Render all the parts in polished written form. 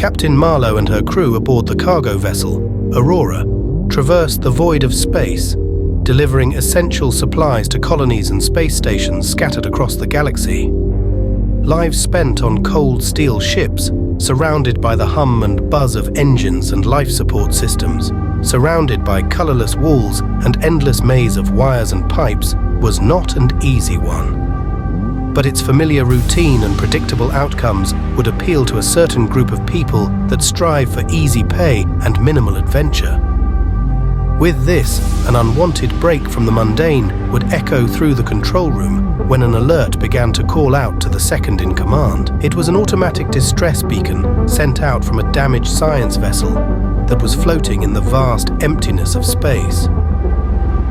Captain Marlowe and her crew aboard the cargo vessel, Aurora, traversed the void of space, delivering essential supplies to colonies and space stations scattered across the galaxy. Lives spent on cold steel ships, surrounded by the hum and buzz of engines and life support systems, surrounded by colorless walls and endless maze of wires and pipes, was not an easy one. But its familiar routine and predictable outcomes would appeal to a certain group of people that strive for easy pay and minimal adventure. With this, an unwanted break from the mundane would echo through the control room when an alert began to call out to the second in command. It was an automatic distress beacon sent out from a damaged science vessel that was floating in the vast emptiness of space.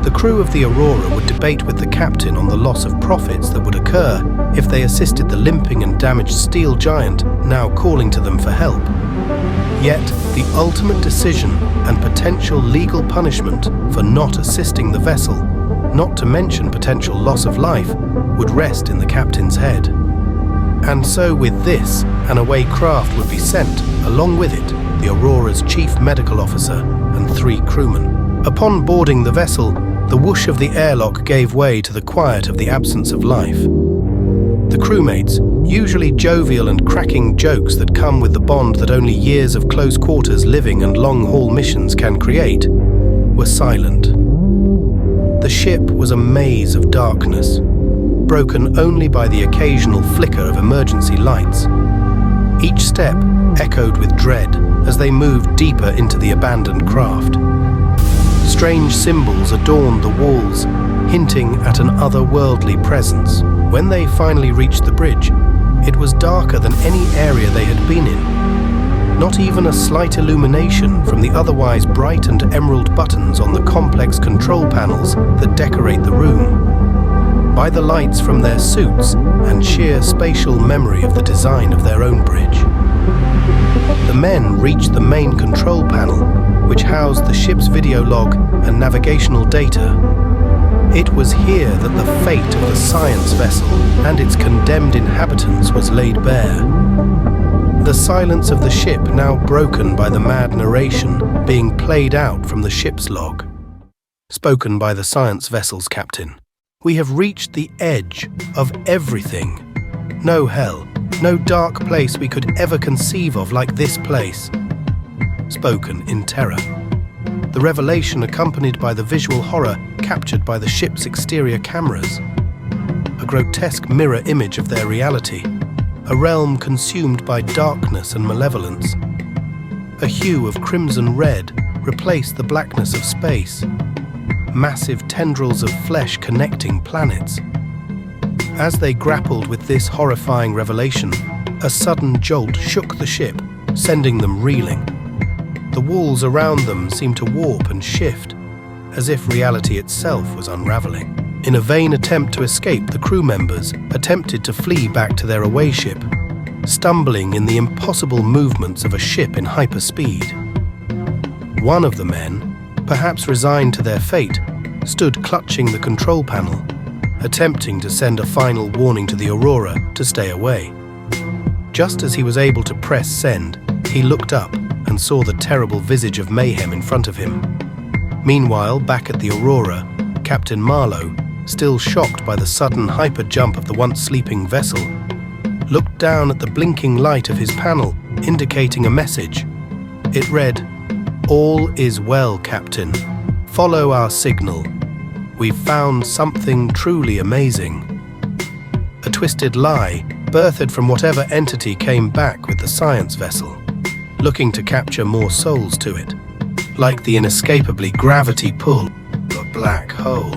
The crew of the Aurora would debate with the captain on the loss of profits that would occur if they assisted the limping and damaged steel giant now calling to them for help. Yet, the ultimate decision and potential legal punishment for not assisting the vessel, not to mention potential loss of life, would rest in the captain's head. And so with this, an away craft would be sent, along with it, the Aurora's chief medical officer and 3 crewmen. Upon boarding the vessel, the whoosh of the airlock gave way to the quiet of the absence of life. The crewmates, usually jovial and cracking jokes that come with the bond that only years of close quarters living and long-haul missions can create, were silent. The ship was a maze of darkness, broken only by the occasional flicker of emergency lights. Each step echoed with dread as they moved deeper into the abandoned craft. Strange symbols adorned the walls, hinting at an otherworldly presence. When they finally reached the bridge, it was darker than any area they had been in. Not even a slight illumination from the otherwise bright and emerald buttons on the complex control panels that decorate the room. By the lights from their suits and sheer spatial memory of the design of their own bridge. The men reached the main control panel, which housed the ship's video log and navigational data. It was here that the fate of the science vessel and its condemned inhabitants was laid bare. The silence of the ship now broken by the mad narration being played out from the ship's log. Spoken by the science vessel's captain. We have reached the edge of everything. No hell, no dark place we could ever conceive of like this place. Spoken in terror. The revelation accompanied by the visual horror captured by the ship's exterior cameras. A grotesque mirror image of their reality. A realm consumed by darkness and malevolence. A hue of crimson red replaced the blackness of space. Massive tendrils of flesh connecting planets. As they grappled with this horrifying revelation, a sudden jolt shook the ship, sending them reeling. The walls around them seemed to warp and shift, as if reality itself was unraveling. In a vain attempt to escape, the crew members attempted to flee back to their away ship, stumbling in the impossible movements of a ship in hyperspeed. One of the men, perhaps resigned to their fate, stood clutching the control panel, attempting to send a final warning to the Aurora to stay away. Just as he was able to press send, he looked up and saw the terrible visage of mayhem in front of him. Meanwhile, back at the Aurora, Captain Marlowe, still shocked by the sudden hyper jump of the once sleeping vessel, looked down at the blinking light of his panel, indicating a message. It read, "All is well, Captain. Follow our signal. We've found something truly amazing." A twisted lie birthed from whatever entity came back with the science vessel, looking to capture more souls to it, like the inescapably gravity pull of a black hole.